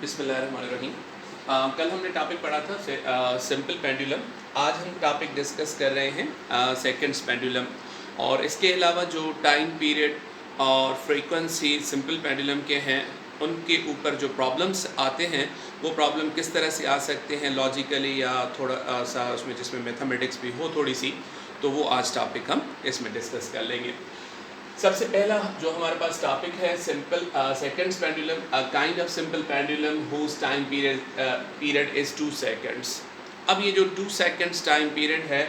बिस्मिल्लाहिर्रहमानिर्रहीम। कल हमने टॉपिक पढ़ा था सिंपल पेंडुलम। आज हम टॉपिक डिस्कस कर रहे हैं सेकंड्स पेंडुलम। और इसके अलावा जो टाइम पीरियड और फ्रीक्वेंसी सिंपल पेंडुलम के हैं उनके ऊपर जो प्रॉब्लम्स आते हैं वो प्रॉब्लम किस तरह से आ सकते हैं लॉजिकली या थोड़ा सा उसमें जिसमें मैथमेटिक्स भी हो थोड़ी सी, तो वो आज टॉपिक हम इसमें डिस्कस कर लेंगे। सबसे पहला जो हमारे पास टॉपिक है simple seconds pendulum, kind of simple pendulum whose time period is 2 seconds. अब ये जो 2 सेकंड्स टाइम पीरियड है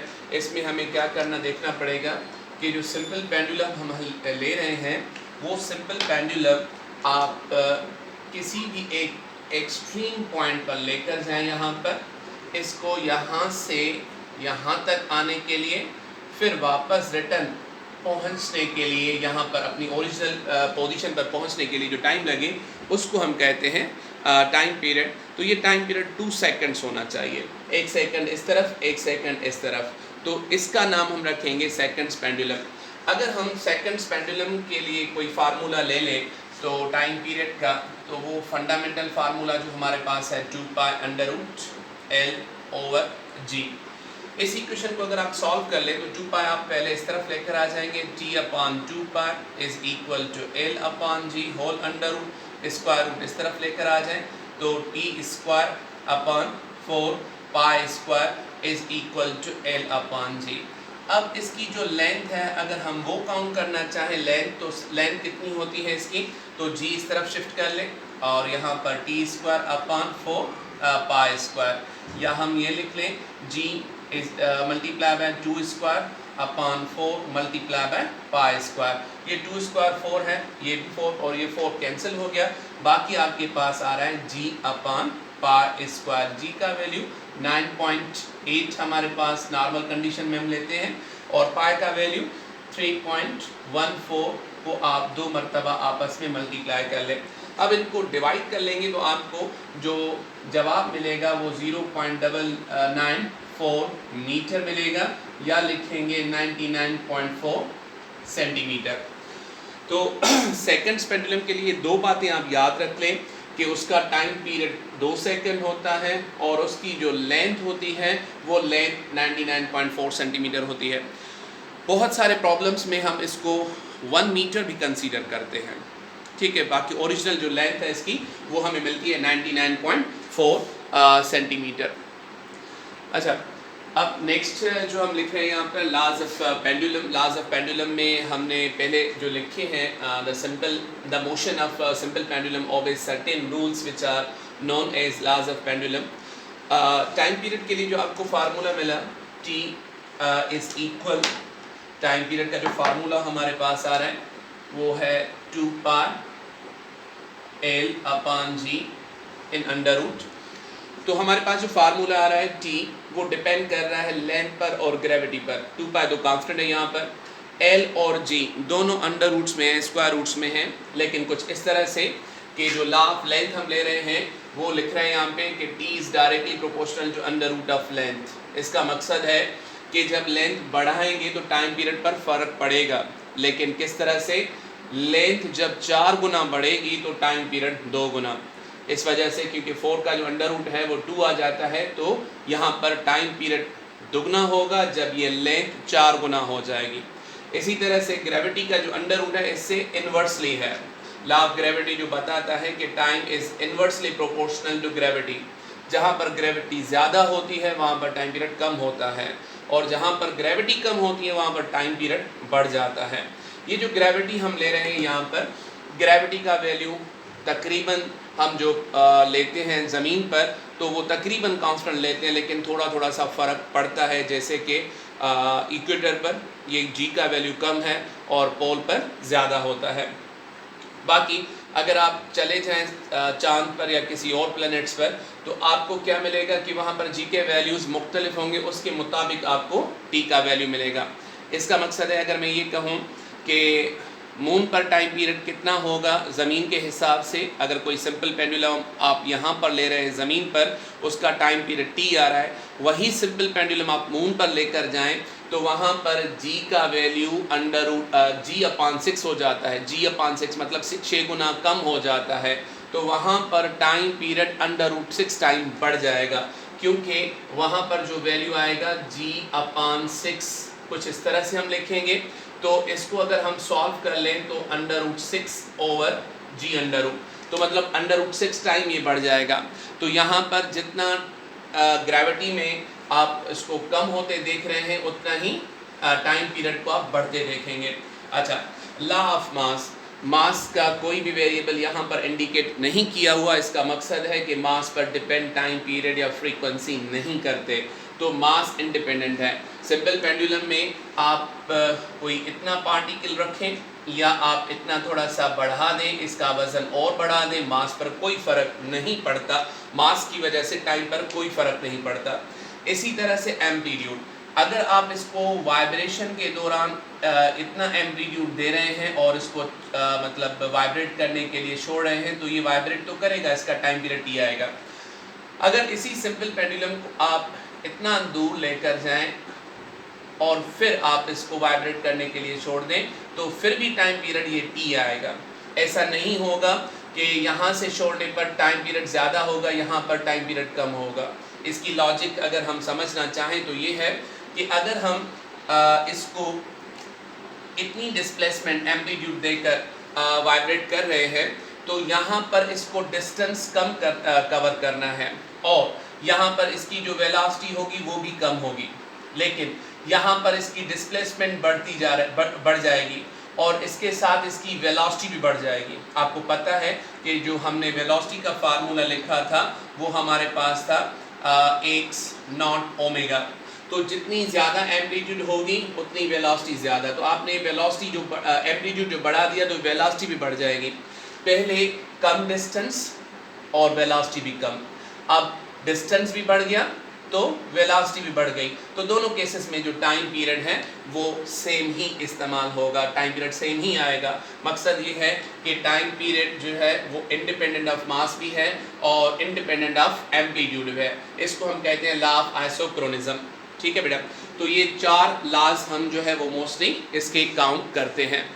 इसमें हमें क्या करना देखना पड़ेगा कि जो सिंपल पेंडुलम हम ले रहे हैं वो सिंपल पेंडुलम आप किसी भी एक एक्सट्रीम पॉइंट पर लेकर जाएं, यहाँ पर इसको यहाँ से यहाँ तक आने के लिए, फिर वापस रिटर्न पहुंचने के लिए यहाँ पर अपनी ओरिजिनल पोजीशन पर पहुंचने के लिए जो टाइम लगे उसको हम कहते हैं टाइम पीरियड। तो ये टाइम पीरियड 2 सेकंड्स होना चाहिए, 1 सेकंड इस तरफ 1 सेकंड इस तरफ, तो इसका नाम हम रखेंगे सेकंड्स पेंडुलम। अगर हम सेकंड्स पेंडुलम के लिए कोई फार्मूला ले लें तो टाइम पीरियड का, तो वो फंडामेंटल फार्मूला जो हमारे पास है 2π√L/G। इस इक्वेशन को अगर आप सॉल्व कर ले तो 2π आप पहले इस तरफ लेकर आ जाएंगे, T/2π is equal to L/G whole under root, square root इस तरफ लेकर आ जाएं तो T²/4π² is equal to L/G। अब इसकी जो लेंथ है अगर हम वो काउंट करना चाहें लेंथ, तो लेंथ कितनी होती है इसकी, तो G इस तरफ शिफ्ट कर लें और यहाँ पर T²/4π², या हम ये लिख लें G is multiply by 2²/4 multiply by π²। ये 2² 4 है, ये भी 4 और ये 4 कैंसिल हो गया, बाकी आपके पास आ रहा है G/π²। G का वैल्यू 9.8 हमारे पास नॉर्मल कंडीशन में हम लेते हैं और पाई का वैल्यू 3.14 को आप 2 मरतबा आपस में मल्टीप्लाई कर लें। अब इनको डिवाइड कर लेंगे तो आपको जो जवाब मिलेगा वो 0.994 मीटर मिलेगा, या लिखेंगे 99.4 सेंटीमीटर। तो सेकंड्स पेंडुलम के लिए 2 बातें आप याद रख लें कि उसका टाइम पीरियड 2 सेकंड होता है और उसकी जो लेंथ होती है वो लेंथ 99.4 सेंटीमीटर होती है। बहुत सारे प्रॉब्लम्स में हम इसको 1 मीटर भी कंसीडर करते हैं, ठीक है। बाकी ओरिजिनल जो लेंथ है इसकी वो हमें मिलती है 99.4 सेंटीमीटर। अच्छा, अब नेक्स्ट जो हम लिख रहे हैं यहाँ पर laws of pendulum. Laws of pendulum में हमने पहले जो लिखे हैं the motion of simple pendulum obeys certain rules which are known as laws of pendulum. Time period के लिए जो आपको फार्मूला मिला T is equal, time period का जो फार्मूला हमारे पास आ रहा है वो है 2π/L/G इन अंडर रूट। तो हमारे पास जो फार्मूला आ रहा है T वो डिपेंड कर रहा है लेंथ पर और ग्रेविटी पर। 2π तो कांस्टेंट है यहाँ पर, L और G दोनों अंडर रूट्स में हैं, स्क्वायर रूट्स में हैं, लेकिन कुछ इस तरह से कि जो लॉ ऑफ लेंथ हम ले रहे हैं वो लिख रहे हैं यहाँ पे कि T is directly proportional to under root of length. इसका मकसद है कि जब लेंथ बढ़ाएंगे तो टाइम पीरियड पर फ़र्क पड़ेगा, लेकिन किस तरह से, लेंथ जब 4 गुना बढ़ेगी तो टाइम पीरियड 2 गुना। इस वजह से क्योंकि 4 का जो अंडर रूट है वो 2 आ जाता है, तो यहाँ पर टाइम पीरियड दुगना होगा जब ये लेंथ 4 गुना हो जाएगी। इसी तरह से ग्रेविटी का जो अंडर रूट है इससे इन्वर्सली है। लॉ ऑफ ग्रेविटी जो बताता है कि time is inversely proportional to gravity. जहाँ पर ग्रेविटी ज़्यादा होती है वहाँ पर टाइम पीरियड कम होता है, और जहाँ पर ग्रेविटी कम होती है वहाँ पर टाइम पीरियड बढ़ जाता है। ये जो ग्रेविटी हम ले रहे हैं यहाँ पर, ग्रेविटी का वैल्यू तकरीबन हम जो लेते हैं ज़मीन पर तो वो तकरीबन कांस्टेंट लेते हैं, लेकिन थोड़ा थोड़ा सा फ़र्क पड़ता है। जैसे कि इक्वेटर पर ये G का वैल्यू कम है और पोल पर ज़्यादा होता है। बाकी अगर आप चले जाएं चांद पर या किसी और प्लैनेट्स पर तो आपको क्या मिलेगा कि वहाँ पर G के वैल्यूज़ मुख्तलिफ होंगे, उसके मुताबिक आपको T का वैल्यू मिलेगा। इसका मकसद है अगर मैं ये कहूँ कि मून पर टाइम पीरियड कितना होगा ज़मीन के हिसाब से, अगर कोई सिंपल पेंडुलम आप यहाँ पर ले रहे हैं ज़मीन पर, उसका टाइम पीरियड T आ रहा है, वही सिंपल पेंडुलम आप मून पर लेकर जाएं तो वहाँ पर G का वैल्यू अंडर रूट G/6 हो जाता है। G/6 मतलब 6 गुना कम हो जाता है। तो तो वहाँ पर टाइम पीरियड √6 टाइम बढ़ जाएगा, क्योंकि वहाँ पर जो वैल्यू आएगा g/6 कुछ इस तरह से हम लिखेंगे। तो इसको अगर हम सॉल्व कर लें तो √6/g√, तो मतलब √6 टाइम ये बढ़ जाएगा। तो यहाँ पर जितना ग्रेविटी में आप इसको कम होते देख रहे हैं उतना ही टाइम पीरियड को आप बढ़ते देखेंगे। अच्छा, लॉ ऑफ मास, मास का कोई भी वेरिएबल यहाँ पर इंडिकेट नहीं किया हुआ। इसका मकसद है कि मास पर डिपेंड टाइम पीरियड या फ्रीक्वेंसी नहीं करते, तो मास इंडिपेंडेंट है। सिंपल पेंडुलम में आप कोई इतना पार्टिकल रखें या आप इतना थोड़ा सा बढ़ा दें, इसका वजन और बढ़ा दें, मास पर कोई फ़र्क नहीं पड़ता। मास की वजह से टाइम पर कोई फ़र्क नहीं पड़ता। इसी तरह से एम्पलीट्यूड, अगर आप इसको वाइब्रेशन के दौरान इतना एम्पलीट्यूड दे रहे हैं और इसको मतलब वाइब्रेट करने के लिए छोड़ रहे हैं, तो ये वाइब्रेट तो करेगा, इसका टाइम पीरियड टी आएगा। अगर इसी सिंपल पेंडुलम को आप इतना दूर लेकर जाएं और फिर आप इसको वाइब्रेट करने के लिए छोड़ दें, तो फिर भी टाइम पीरियड ये टी आएगा। ऐसा नहीं होगा कि यहाँ से छोड़ने पर टाइम पीरियड ज़्यादा होगा, यहाँ पर टाइम पीरियड कम होगा। इसकी लॉजिक अगर हम समझना चाहें तो ये है कि अगर हम इसको इतनी डिस्प्लेसमेंट एम्पलीट्यूड देकर वाइब्रेट कर रहे हैं, तो यहाँ पर इसको डिस्टेंस कम कवर करना है और यहाँ पर इसकी जो वेलोसिटी होगी वो भी कम होगी, लेकिन यहाँ पर इसकी डिस्प्लेसमेंट बढ़ जाएगी और इसके साथ इसकी वेलोसिटी भी बढ़ जाएगी। आपको पता है कि जो हमने वेलोसिटी का फार्मूला लिखा था वो हमारे पास था x0 ω। तो जितनी ज़्यादा एम्पलीट्यूड होगी उतनी वेलोसिटी ज़्यादा। तो आपने वेलोसिटी जो एम्पलीट्यूड जो बढ़ा दिया तो वेलोसिटी भी बढ़ जाएगी। पहले कम डिस्टेंस और वेलोसिटी भी कम, अब डिस्टेंस भी बढ़ गया तो वेलोसिटी भी बढ़ गई। तो दोनों केसेस में जो टाइम पीरियड है वो सेम ही इस्तेमाल होगा, टाइम पीरियड सेम ही आएगा। मकसद ये है कि टाइम पीरियड जो है वो इंडिपेंडेंट ऑफ मास भी है और इंडिपेंडेंट ऑफ एम्पलीट्यूड भी है। इसको हम कहते हैं लॉ ऑफ आइसोक्रोनिज्म। ठीक है बेटा, तो ये 4 लॉज हम जो है वो मोस्टली इसके काउंट करते हैं।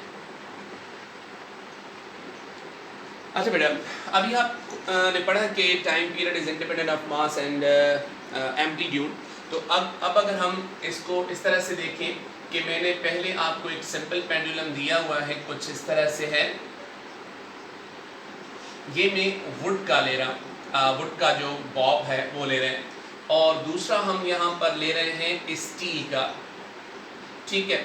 अच्छा बेटा, अभी आपने पढ़ा कि time period is independent of mass and amplitude. तो अब अगर हम इसको इस तरह से देखें कि मैंने पहले आपको एक सिंपल पेंडुलम दिया हुआ है, कुछ इस तरह से है। ये मैं वुड का ले रहा, वुड का जो बॉब है वो ले रहे हैं, और दूसरा हम यहाँ पर ले रहे हैं स्टील का। ठीक है,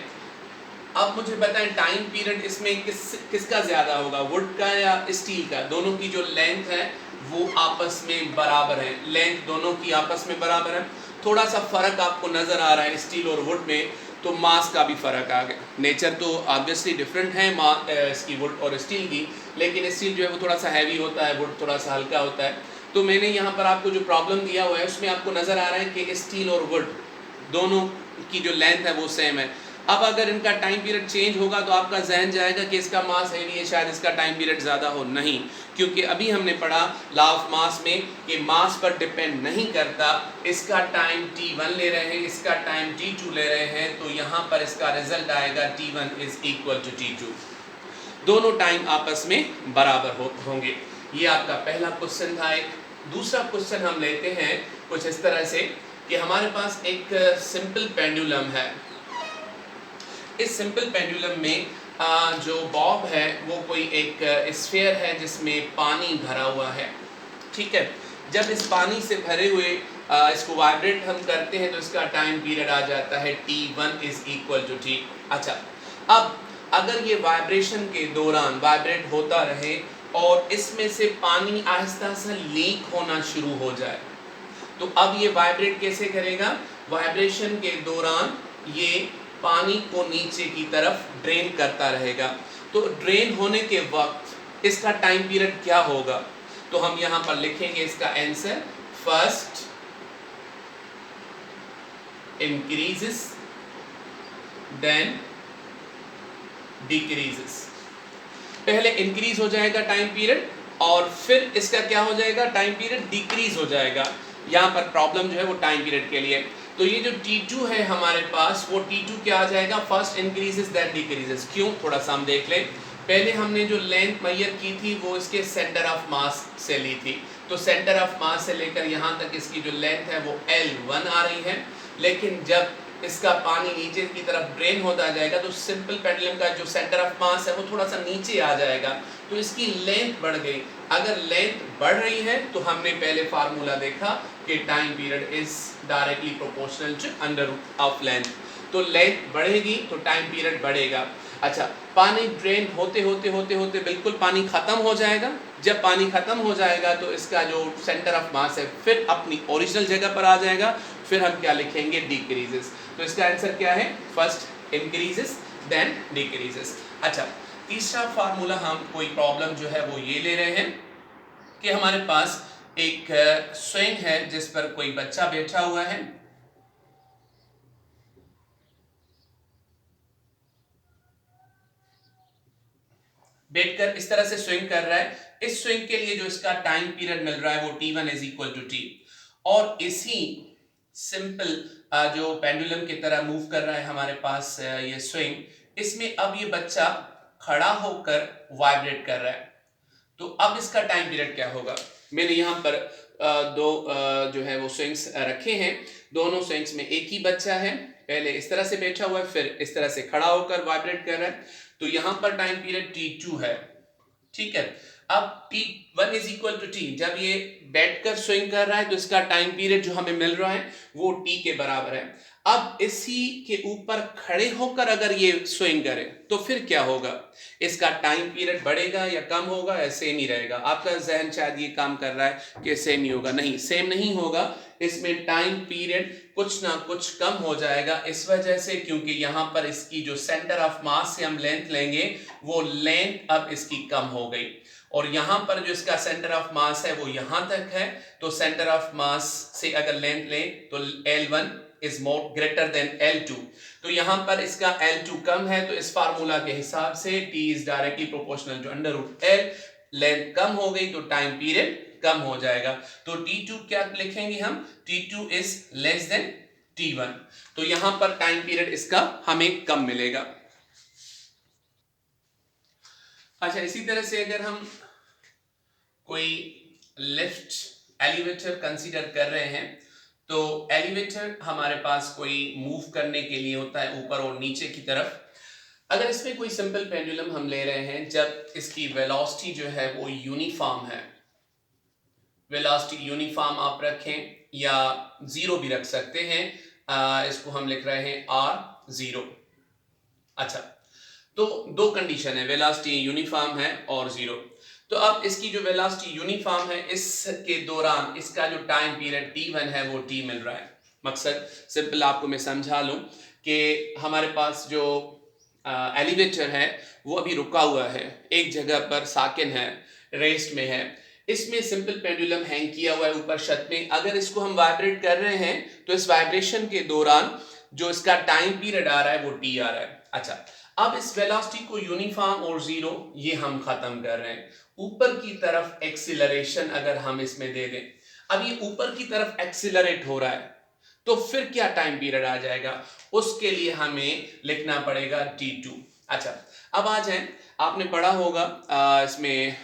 अब मुझे बताएं टाइम पीरियड इसमें किसका ज़्यादा होगा, वुड का या स्टील का? दोनों की जो लेंथ है वो आपस में बराबर है, लेंथ दोनों की आपस में बराबर है। थोड़ा सा फ़र्क आपको नज़र आ रहा है स्टील और वुड में, तो मास का भी फ़र्क आ गया। नेचर तो ऑब्वियसली डिफरेंट है इसकी वुड और स्टील की, लेकिन स्टील जो है वो थोड़ा सा हैवी होता है, वुड थोड़ा सा हल्का होता है। तो मैंने यहाँ पर आपको जो प्रॉब्लम दिया हुआ है उसमें आपको नज़र आ रहा है कि स्टील और वुड दोनों की जो लेंथ है वो सेम है। अब अगर इनका टाइम पीरियड चेंज होगा तो आपका जहन जाएगा कि इसका मास हैवी है, शायद इसका टाइम पीरियड ज़्यादा हो। नहीं, क्योंकि अभी हमने पढ़ा लॉ ऑफ मास में कि मास पर डिपेंड नहीं करता। इसका टाइम t1 ले रहे हैं, इसका टाइम t2 ले रहे हैं, तो यहाँ पर इसका रिजल्ट आएगा t1 is equal to t2। दोनों टाइम आपस में बराबर होंगे। ये आपका पहला क्वेश्चन था। एक दूसरा क्वेश्चन हम लेते हैं कुछ इस तरह से कि हमारे पास एक सिंपल पेंडुलम है। इस सिंपल पेंडुलम में जो बॉब है वो कोई एक स्फीयर है जिसमें पानी भरा हुआ है। ठीक है, जब इस पानी से भरे हुए इसको वाइब्रेट हम करते हैं तो इसका टाइम पीरियड आ जाता है t1 is equal to t। अच्छा, अब अगर ये वाइब्रेशन के दौरान वाइब्रेट होता रहे और इसमें से पानी आहिस्ता सा लीक होना शुरू हो जाए, तो अब ये वाइब्रेट कैसे करेगा? वाइब्रेशन के दौरान ये पानी को नीचे की तरफ ड्रेन करता रहेगा। तो ड्रेन होने के वक्त इसका टाइम पीरियड क्या होगा? तो हम यहाँ पर लिखेंगे इसका answer, first increases then decreases. पहले इंक्रीज हो जाएगा टाइम पीरियड और फिर इसका क्या हो जाएगा? टाइम पीरियड डिक्रीज हो जाएगा। यहाँ पर प्रॉब्लम जो है वो टाइम पीरियड के लिए। तो ये जो t2 है हमारे पास, वो t2 क्या आ जाएगा? First increases then decreases. क्यों? थोड़ा सा हम देख लें। पहले हमने जो लेंथ मेजर की थी वो इसके सेंटर ऑफ मास से ली थी, तो सेंटर ऑफ मास से लेकर यहाँ तक इसकी जो लेंथ है वो L1 आ रही है। लेकिन जब इसका पानी नीचे की तरफ ड्रेन होता जाएगा तो सिंपल पेंडुलम का जो सेंटर ऑफ मास है वो थोड़ा सा नीचे आ जाएगा, तो इसकी लेंथ बढ़ गई। अगर लेंथ बढ़ रही है तो हमने पहले फार्मूला देखा कि time period is directly proportional to under root of length, तो लेंथ बढ़ेगी तो टाइम पीरियड बढ़ेगा। अच्छा, पानी ड्रेन होते होते होते होते बिल्कुल पानी खत्म हो जाएगा। जब पानी खत्म हो जाएगा तो इसका जो सेंटर ऑफ मास है फिर अपनी ओरिजिनल जगह पर आ जाएगा। फिर हम क्या लिखेंगे? डिक्रीजेस। तो इसका आंसर क्या है? First increases then decreases. अच्छा, तीसरा फार्मूला हम कोई प्रॉब्लम जो है वो ये ले रहे हैं कि हमारे पास एक स्विंग है जिस पर कोई बच्चा बैठा हुआ है। बैठकर इस तरह से स्विंग कर रहा है। इस स्विंग के लिए जो इसका टाइम पीरियड मिल रहा है वो t1 is equal to t, और इसी सिंपल जो पेंडुलम की तरह मूव कर रहा है हमारे पास ये स्विंग, इसमें अब ये बच्चा खड़ा होकर वाइब्रेट कर रहा है। तो अब इसका टाइम पीरियड क्या होगा? मैंने यहाँ पर दो जो है वो स्विंग्स रखे हैं। दोनों स्विंग्स में एक ही बच्चा है, पहले इस तरह से बैठा हुआ है, फिर इस तरह से खड़ा होकर वाइब्रेट कर रहा है। तो यहाँ पर टाइम पीरियड t2 है, ठीक है। अब t1 is equal to t, जब ये बैठकर स्विंग कर रहा है तो इसका टाइम पीरियड जो हमें मिल रहा है वो t के बराबर है। अब इसी के ऊपर खड़े होकर अगर ये स्विंग करे तो फिर क्या होगा? इसका टाइम पीरियड बढ़ेगा या कम होगा या सेम ही रहेगा? आपका जहन शायद ये काम कर रहा है कि सेम ही होगा। नहीं, सेम नहीं होगा। इसमें टाइम पीरियड कुछ ना कुछ कम हो जाएगा, इस वजह से क्योंकि यहाँ पर इसकी जो सेंटर ऑफ मास से हम लेंथ लेंगे वो लेंथ अब इसकी कम हो गई, और यहाँ पर जो इसका सेंटर ऑफ मास है वो यहाँ तक है। तो सेंटर ऑफ मास से अगर लेंथ लें तो L1 is more greater than L2, तो यहाँ पर इसका L2 कम है। तो इस फार्मूला के हिसाब से T is directly proportional to under root L, length कम हो गई तो टाइम पीरियड कम हो जाएगा। तो T2 क्या लिखेंगे हम? T2 is less than T1, तो यहाँ पर टाइम पीरियड इसका हमें कम मिलेगा। अच्छा, इसी तरह से अगर हम कोई लिफ्ट एलिवेटर कंसीडर कर रहे हैं तो एलिवेटर हमारे पास कोई मूव करने के लिए होता है ऊपर और नीचे की तरफ। अगर इसमें कोई सिंपल पेंडुलम हम ले रहे हैं, जब इसकी वेलोसिटी जो है वो यूनिफॉर्म है, वेलोसिटी यूनिफॉर्म आप रखें या जीरो भी रख सकते हैं, इसको हम लिख रहे हैं r0। अच्छा, तो दो कंडीशन है, वेलोसिटी यूनिफॉर्म है और जीरो। तो अब इसकी जो वेलोसिटी यूनिफॉर्म है, इसके दौरान इसका जो टाइम पीरियड t1 है वो t मिल रहा है। मकसद सिंपल आपको मैं समझा लूं कि हमारे पास जो एलिवेटर है वो अभी रुका हुआ है, एक जगह पर साकिन है, रेस्ट में है। इसमें सिंपल पेंडुलम हैंग किया हुआ है ऊपर छत में। अगर इसको हम वाइब्रेट कर रहे हैं तो इस वाइब्रेशन के दौरान जो इसका टाइम पीरियड आ रहा है वो t आ रहा है। अच्छा, अब इस वेलोसिटी को यूनिफॉर्म और जीरो ये हम खत्म कर रहे हैं। ऊपर की तरफ एक्सीलरेशन अगर हम इसमें दे दें, अब ये ऊपर की तरफ एक्सीलरेट हो रहा है, तो फिर क्या टाइम पीरियड आ जाएगा? उसके लिए हमें लिखना पड़ेगा t2। अच्छा, अब आ जाए, आपने पढ़ा होगा इसमें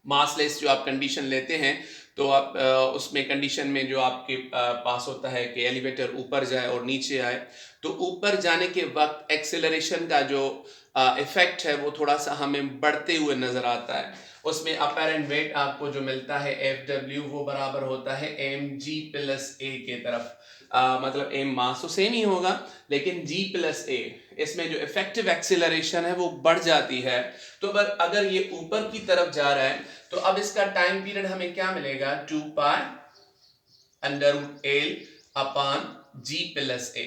मासलेस जो आप कंडीशन लेते हैं तो आप उसमें कंडीशन में जो आपके पास होता है कि एलिवेटर ऊपर जाए और नीचे आए, तो ऊपर जाने के वक्त एक्सेलरेशन का जो इफेक्ट है वो थोड़ा सा हमें बढ़ते हुए नजर आता है। उसमें अपेरेंट वेट आपको जो मिलता है Fw वो बराबर होता है mg प्लस a के तरफ। मतलब m मास तो सेम ही होगा लेकिन g प्लस a, इसमें जो इफेक्टिव एक्सेलरेशन है वो बढ़ जाती है। तो अगर ये ऊपर की तरफ जा रहा है तो अब इसका टाइम पीरियड हमें क्या मिलेगा? 2 pi under root L upon g plus a।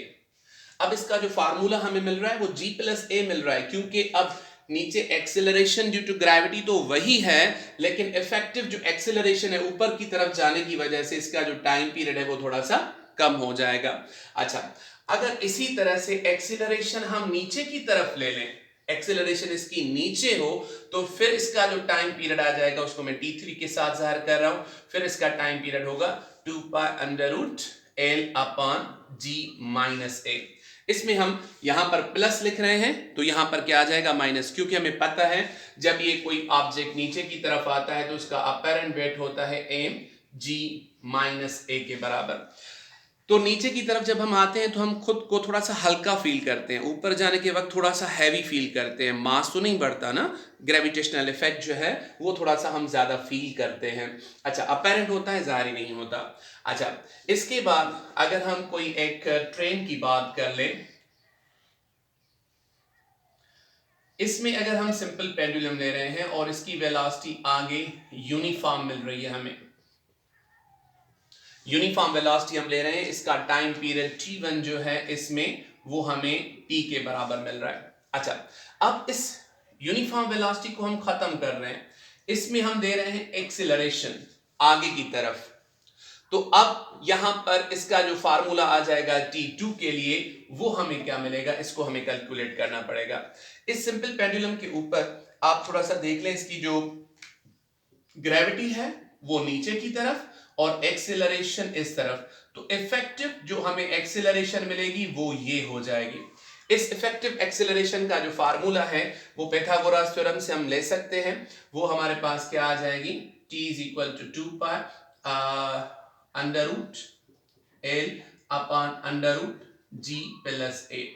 अब इसका जो फार्मूला हमें मिल रहा है वो g प्लस a मिल रहा है, क्योंकि अब नीचे एक्सेलरेशन ड्यू टू ग्रेविटी तो वही है, लेकिन इफेक्टिव जो एक्सेलरेशन है ऊपर की तरफ जाने की वजह से इसका जो टाइम पीरियड है वो थोड़ा सा कम हो जाएगा। अच्छा, अगर इसी तरह से एक्सेलरेशन हम नीचे की तरफ ले लें, एक्सेलरेशन इसकी नीचे हो, तो फिर इसका जो टाइम पीरियड आ जाएगा उसको मैं t3 के साथ जाहिर कर रहा हूं। फिर इसका टाइम पीरियड होगा 2 pi under root L upon g minus a। इसमें हम यहाँ पर प्लस लिख रहे हैं तो यहाँ पर क्या आ जाएगा माइनस, क्योंकि हमें पता है जब ये कोई ऑब्जेक्ट नीचे की तरफ आता है तो उसका अपेरेंट वेट होता है एम जी माइनस ए के बराबर। तो नीचे की तरफ जब हम आते हैं तो हम खुद को थोड़ा सा हल्का फील करते हैं, ऊपर जाने के वक्त थोड़ा सा हैवी फील करते हैं। मास तो नहीं बढ़ता ना, ग्रेविटेशनल इफेक्ट जो है वो थोड़ा सा हम ज्यादा फील करते हैं। अच्छा, अपेरेंट होता है, जाहिर नहीं होता। अच्छा, इसके बाद अगर हम कोई एक ट्रेन की बात कर लें, इसमें अगर हम सिंपल पेंडुलम ले रहे हैं और इसकी वेलोसिटी आगे यूनिफॉर्म मिल रही है, हमें यूनिफॉर्म वेलोसिटी हम ले रहे हैं, इसका टाइम पीरियड t1 जो है इसमें वो हमें t के बराबर मिल रहा है। अच्छा, अब इस यूनिफॉर्म वेलोसिटी को हम खत्म कर रहे हैं, इसमें हम दे रहे हैं एक्सीलरेशन आगे की तरफ। तो अब यहां पर इसका जो फार्मूला आ जाएगा t2 के लिए, वो हमें क्या मिलेगा, इसको हमें कैलकुलेट करना पड़ेगा। इस सिंपल पेंडुलम के ऊपर आप थोड़ा सा देख लें, इसकी जो ग्रेविटी है वो नीचे की तरफ और एक्सेलरेशन इस तरफ, तो इफेक्टिव जो हमें एक्सेलरेशन मिलेगी वो ये हो जाएगी। इस इफेक्टिव एक्सेलरेशन का जो फार्मूला है वो पाइथागोरस थ्योरम से हम ले सकते हैं। वो हमारे पास क्या आ जाएगी, t is equal to 2 pi under root L upon under root G plus A,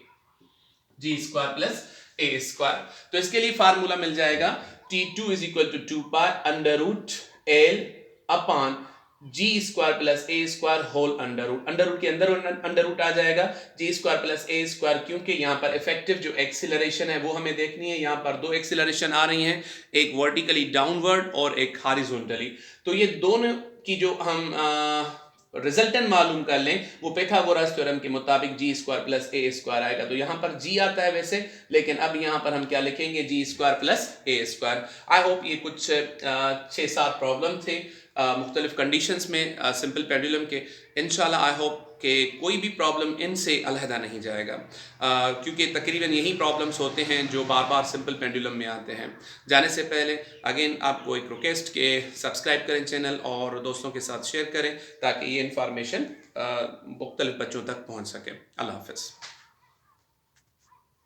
G square plus A square. तो इसके लिए फार्मूला मिल जाएगा t2 is equal to 2 pi under root L upon G square plus A square whole under root के अंदर under root आ जाएगा, G square plus A square, क्योंकि यहाँ पर इफेक्टिव जो एक्सीलरेशन है वो हमें देखनी है। यहाँ पर दो एक्सीलरेशन आ रही हैं, एक वर्टिकली डाउनवर्ड और एक हॉरिजॉन्टली। तो ये दोनों की जो हम रिजल्टेंट मालूम कर लें वो पाइथागोरस थ्योरम के मुताबिक जी स्क्वायर प्लस ए स्क्वायर आएगा। तो यहाँ पर जी आता है वैसे, लेकिन अब यहाँ पर हम क्या लिखेंगे, G square plus A square. I hope ये कुछ 6-7 प्रॉब्लम थे मुख्तलिफ कंडीशंस में सिंपल पेंडुलम के। इंशाल्लाह आई होप कि कोई भी प्रॉब्लम इनसे अलहदा नहीं जाएगा, क्योंकि तकरीबन यही प्रॉब्लम्स होते हैं जो बार बार सिंपल पेंडुलम में आते हैं। जाने से पहले अगेन आपको एक रिक्वेस्ट के सब्सक्राइब करें चैनल और दोस्तों के साथ शेयर करें ताकि ये इंफॉर्मेशन मुख्तलिफ बच्चों तक पहुँच सके। अल्लाह हाफ़िज़।